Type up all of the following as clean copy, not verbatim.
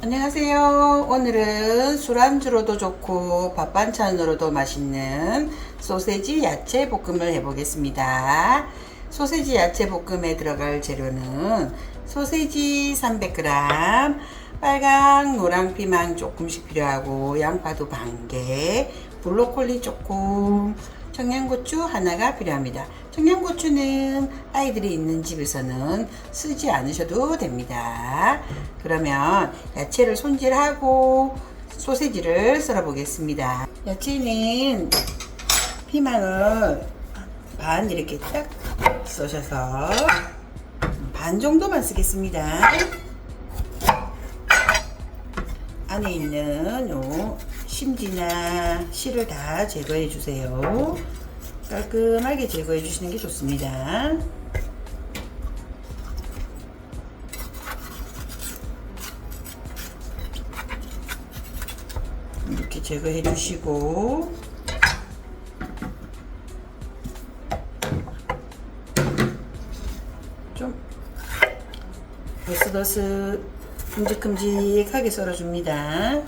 안녕하세요. 오늘은 술안주로도 좋고 밥 반찬으로도 맛있는 소세지 야채 볶음을 해보겠습니다. 소세지 야채 볶음에 들어갈 재료는 소세지 300g, 빨강 노랑 피망 조금씩 필요하고 양파도 반개, 브로콜리 조금, 청양고추 하나가 필요합니다. 청양고추는 아이들이 있는 집에서는 쓰지 않으셔도 됩니다. 그러면 야채를 손질하고 소세지를 썰어 보겠습니다. 야채는 피망을 반 이렇게 딱 써셔서 반 정도만 쓰겠습니다. 안에 있는 요 심지나 실을 다 제거해 주세요. 깔끔하게 제거해 주시는 게 좋습니다. 이렇게 제거해 주시고 좀 버스버스 큼직큼직하게 썰어줍니다.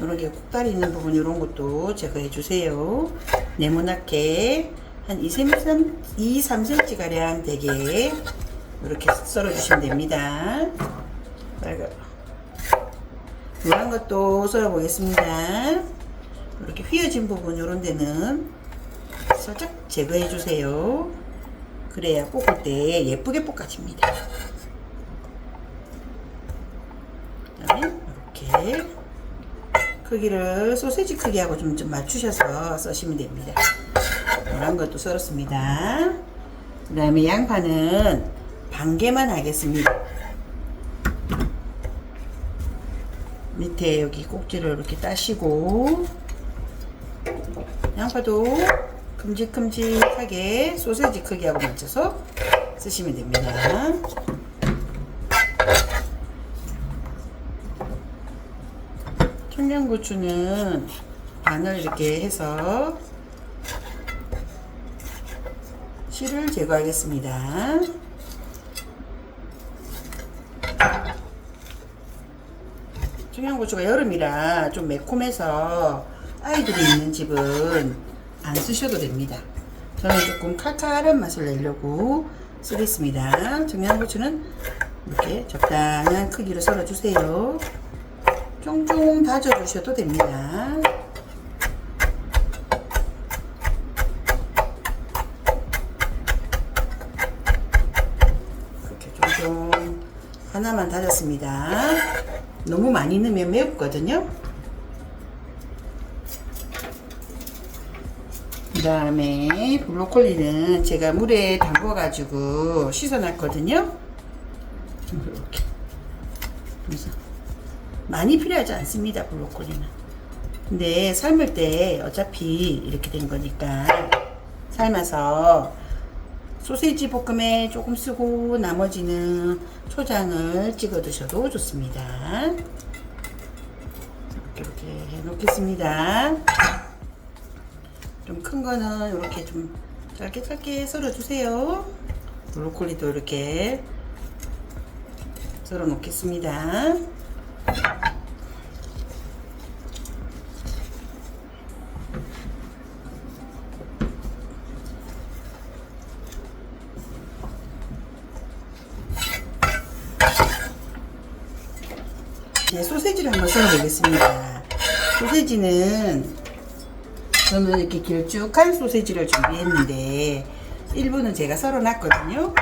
이렇게 꼭다리 있는 부분 이런 것도 제거해 주세요. 네모나게 한 2-3cm 가량 되게 이렇게 썰어 주시면 됩니다. 노란 것도 썰어 보겠습니다. 이렇게 휘어진 부분 이런 데는 살짝 제거해 주세요. 그래야 볶을 때 예쁘게 볶아집니다. 그다음에 이렇게 크기를 소세지 크기하고 좀 맞추셔서 써시면 됩니다. 노란 것도 썰었습니다. 그 다음에 양파는 반개만 하겠습니다. 밑에 여기 꼭지를 이렇게 따시고 양파도 큼직큼직하게 소세지 크기하고 맞춰서 쓰시면 됩니다. 청양고추는 반을 이렇게 해서 씨를 제거하겠습니다. 청양고추가 여름이라 좀 매콤해서 아이들이 있는 집은 안 쓰셔도 됩니다. 저는 조금 칼칼한 맛을 내려고 쓰겠습니다. 청양고추는 이렇게 적당한 크기로 썰어 주세요. 쫑쫑 다져 주셔도 됩니다. 이렇게 쫑쫑 하나만 다졌습니다. 너무 많이 넣으면 매웠거든요. 그 다음에 브로콜리는 제가 물에 담궈 가지고 씻어 놨거든요. 이렇게 그래서 많이 필요하지 않습니다. 브로콜리는. 근데 삶을 때 어차피 이렇게 된 거니까 삶아서 소세지 볶음에 조금 쓰고 나머지는 초장을 찍어 드셔도 좋습니다. 이렇게 해 놓겠습니다. 좀 큰 거는 이렇게 좀 짧게 썰어 주세요. 브로콜리도 이렇게 썰어 놓겠습니다. 네, 소세지를 한번 썰어 보겠습니다. 소세지는 저는 이렇게 길쭉한 소세지를 준비했는데 일부는 제가 썰어 놨거든요.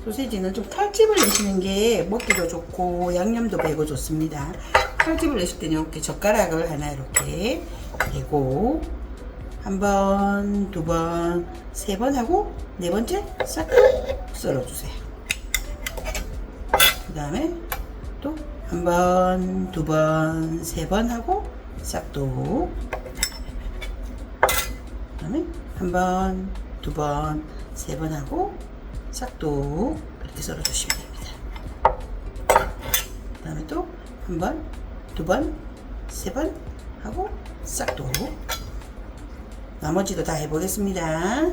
소세지는 좀 칼집을 내시는 게 먹기도 좋고 양념도 배고 좋습니다. 칼집을 내실 때는 이렇게 젓가락을 하나 이렇게 대고 한 번, 두 번, 세 번 하고 네 번째 싹 썰어주세요. 그 다음에 또 한 번, 두 번, 세 번 하고 싹둑. 그 다음에 한 번, 두 번, 세 번 하고 싹둑 이렇게 썰어 주시면 됩니다. 그 다음에 또 한 번, 두 번, 세 번 하고 싹둑. 나머지도 다 해보겠습니다.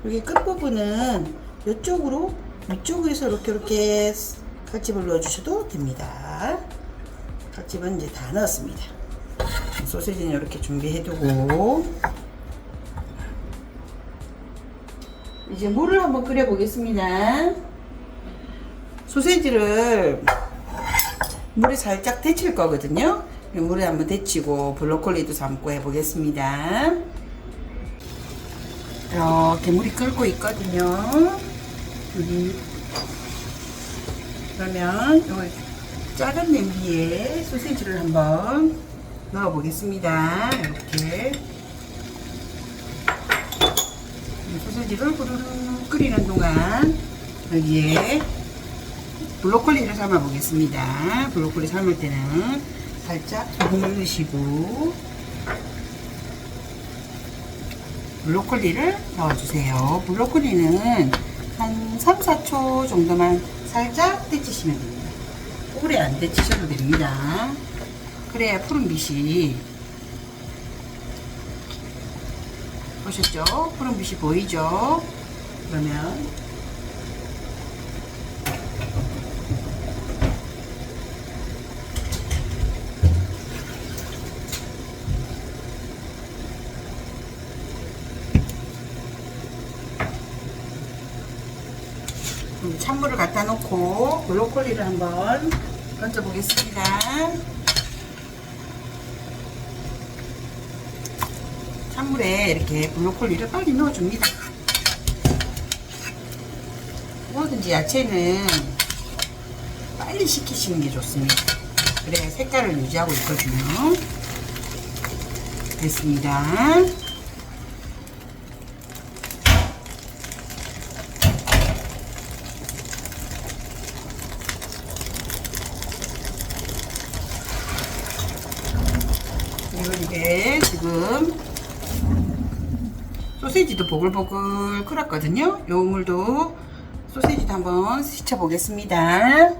여기 끝부분은 이쪽으로 위쪽에서 이렇게 칼집을 넣어주셔도 됩니다. 칼집은 이제 다 넣었습니다. 소시지는 이렇게 준비해두고 이제 물을 한번 끓여 보겠습니다. 소시지를 물에 살짝 데칠 거거든요. 물에 한번 데치고 브로콜리도 삶고 해보겠습니다. 이렇게 물이 끓고 있거든요. 그러면 이 작은 냄비에 소시지를 한번 넣어 보겠습니다. 이렇게 소시지를 후루룩 끓이는 동안 여기에 브로콜리를 삶아 보겠습니다. 브로콜리 삶을 때는 살짝 소금을 넣으시고 브로콜리를 넣어주세요. 브로콜리는 한 3, 4초 정도만 살짝 데치시면 됩니다. 오래 안 데치셔도 됩니다. 그래야 푸른빛이 보셨죠? 푸른빛이 보이죠? 그러면 찬물을 갖다 놓고 브로콜리를 한번 건져 보겠습니다. 찬물에 이렇게 브로콜리를 빨리 넣어줍니다. 뭐든지 야채는 빨리 식히시는 게 좋습니다. 그래야 색깔을 유지하고 있거든요. 됐습니다. 그리고 이게 지금 소시지도 보글보글 끓었거든요. 요 물도 소시지도 한번 씻어 보겠습니다.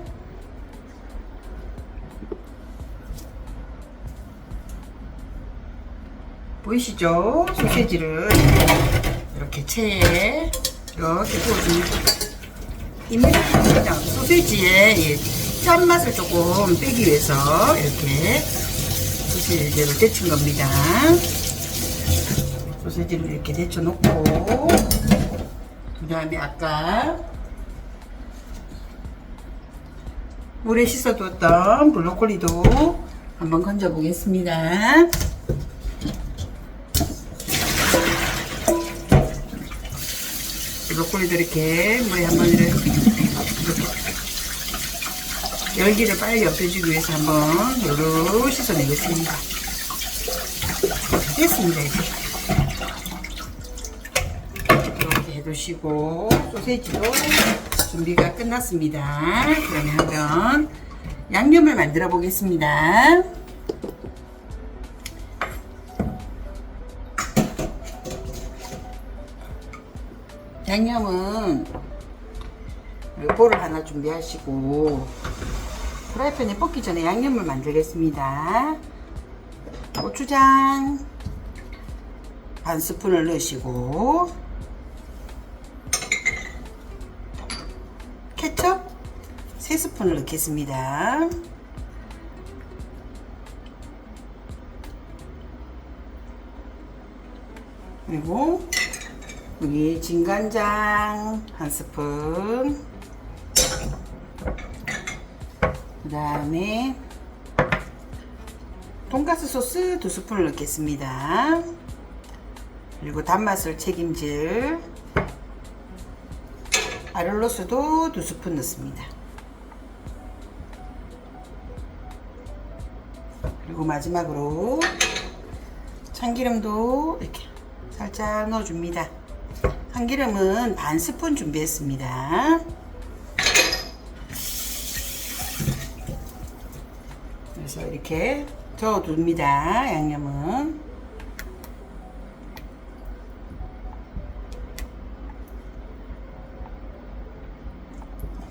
보이시죠? 소시지를 이렇게 체에 이렇게 부어줍니다. 입니다. 소시지의 짠맛을 조금 빼기 위해서 이렇게 소시지를 데친 겁니다. 소시지를 이렇게 데쳐 놓고 그 다음에 아까 물에 씻어뒀던 브로콜리도 한번 건져 보겠습니다. 브로콜리도 이렇게 물에 한번 이렇게 열기를 빨리 없애주기 위해서 한번 요렇게 씻어내겠습니다. 됐습니다. 이제 이렇게 해두시고 소시지도 준비가 끝났습니다. 그러면 양념을 만들어 보겠습니다. 양념은 볼을 하나 준비하시고 프라이팬에 볶기 전에 양념을 만들겠습니다. 고추장 반 스푼을 넣으시고 케첩 3스푼을 넣겠습니다. 그리고 여기 진간장 1스푼, 그 다음에 돈가스 소스 2스푼을 넣겠습니다. 그리고 단맛을 책임질 아를로스도 2스푼 넣습니다. 그리고 마지막으로 참기름도 이렇게 살짝 넣어줍니다. 참기름은 반 스푼 준비했습니다. 그래서 이렇게 저어둡니다. 양념은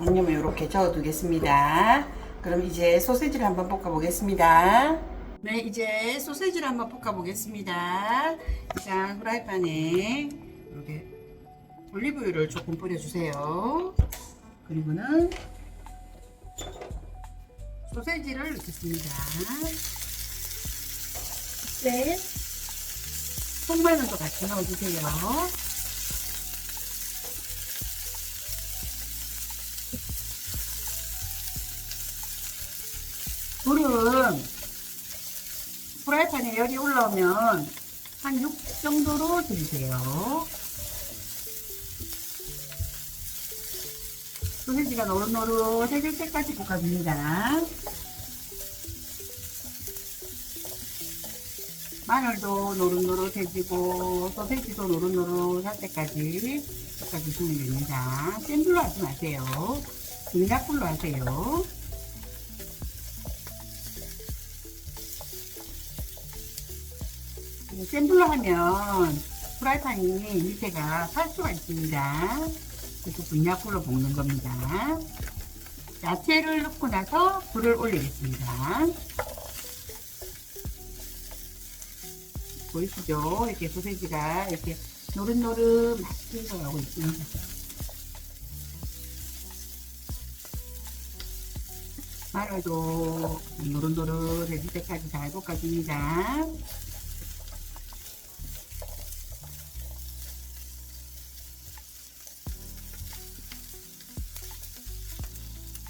양념을 이렇게 저어두겠습니다. 그럼 이제 소시지를 한번 볶아 보겠습니다. 네, 이제 소시지를 한번 볶아 보겠습니다. 일단 프라이팬에 이렇게 올리브유를 조금 뿌려주세요. 그리고는 소세지를 넣겠습니다. 네. 통마늘도 같이 넣어주세요. 불은 프라이팬에 열이 올라오면 한 6 정도로 줄이세요. 소세지가 노릇노릇해질 때까지 볶아줍니다. 마늘도 노릇노릇해지고 소세지도 노릇노릇할 때까지 볶아주시면 됩니다. 센 불로 하지 마세요. 중약불로 하세요. 센 불로 하면 프라이팬이 밑에가 탈 수가 있습니다. 그래서 중약불로 볶는 겁니다. 야채를 넣고 나서 불을 올리겠습니다. 보이시죠? 이렇게 소세지가 이렇게 노릇노릇 맛있게 익어가고 있습니다. 마늘도 노릇노릇해질 때까지 잘 볶아줍니다.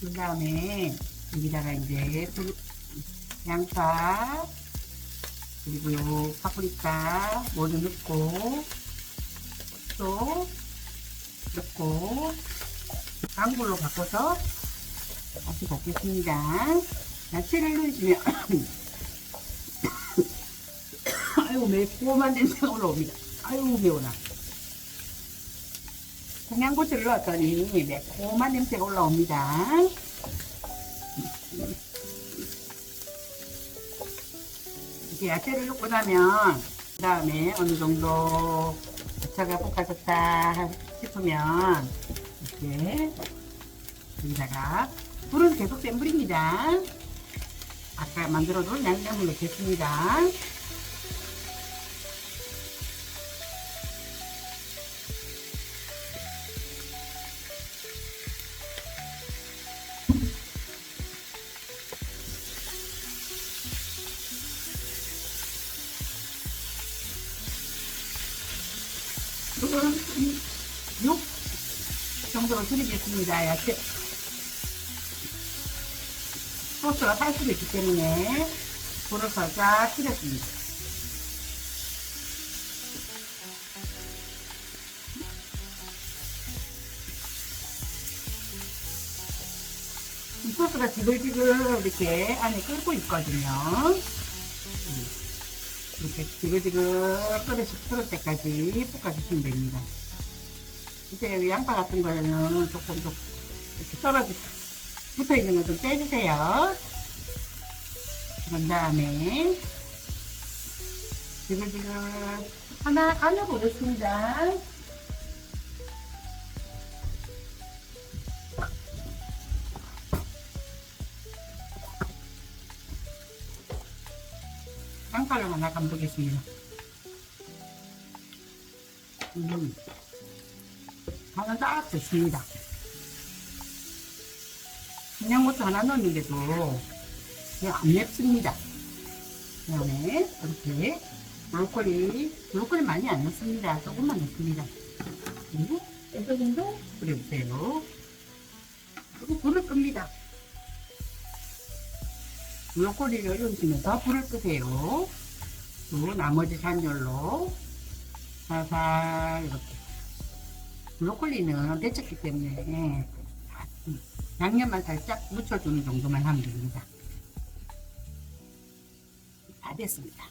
그 다음에 여기다가 이제 양파 그리고 요 파프리카 모두 넣고 또 넣고 강불로 바꿔서 다시 볶겠습니다. 야채를 넣으시면 아이고 매콤한 냄새가 올라옵니다. 아이고 매워라. 청양고추를 넣었더니 매콤한 냄새가 올라옵니다. 이렇게 야채를 넣고 나면 그 다음에 어느 정도 야채가 볶아졌다 싶으면 이렇게 여기다가 불은 계속 센 불입니다. 아까 만들어둔 양념을 넣겠습니다. 불은 6 정도로 줄이겠습니다. 야채 소스가 탈 수도 있기 때문에 불을 살짝 줄였습니다. 이 소스가 지글지글 이렇게 안에 끓고 있거든요. 이렇게 지글지글 끓을 때까지 볶아주시면 됩니다. 이제 양파 같은 거는 조금 이렇게 붙어 있는 거 좀 떼주세요. 그런 다음에 지글지글 하나 보겠습니다. 양파를 하나 감보겠습니다. 하나 딱 됐습니다. 청양고추 하나 넣었는데도 그냥 안 맵습니다. 그 다음에 이렇게 브로콜리 많이 안 넣습니다. 조금만 넣습니다. 그리고 이 정도 뿌려주세요. 그리고 불을 끕니다. 브로콜리를 넣으시면서 불을 끄세요. 그리고 나머지 산열로 살살 이렇게. 브로콜리는 데쳤기 때문에 양념만 살짝 묻혀주는 정도만 하면 됩니다. 다 됐습니다.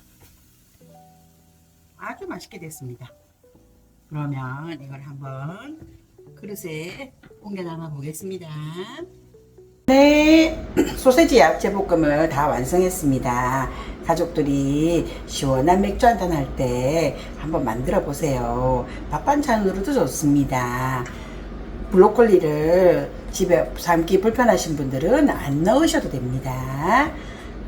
아주 맛있게 됐습니다. 그러면 이걸 한번 그릇에 옮겨 담아 보겠습니다. 네, 소세지 야채 볶음을 다 완성했습니다. 가족들이 시원한 맥주 한잔 할 때 한번 만들어 보세요. 밥 반찬으로도 좋습니다. 브로콜리를 집에 삶기 불편하신 분들은 안 넣으셔도 됩니다.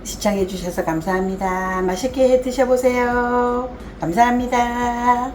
시청해 주셔서 감사합니다. 맛있게 해 드셔보세요. 감사합니다.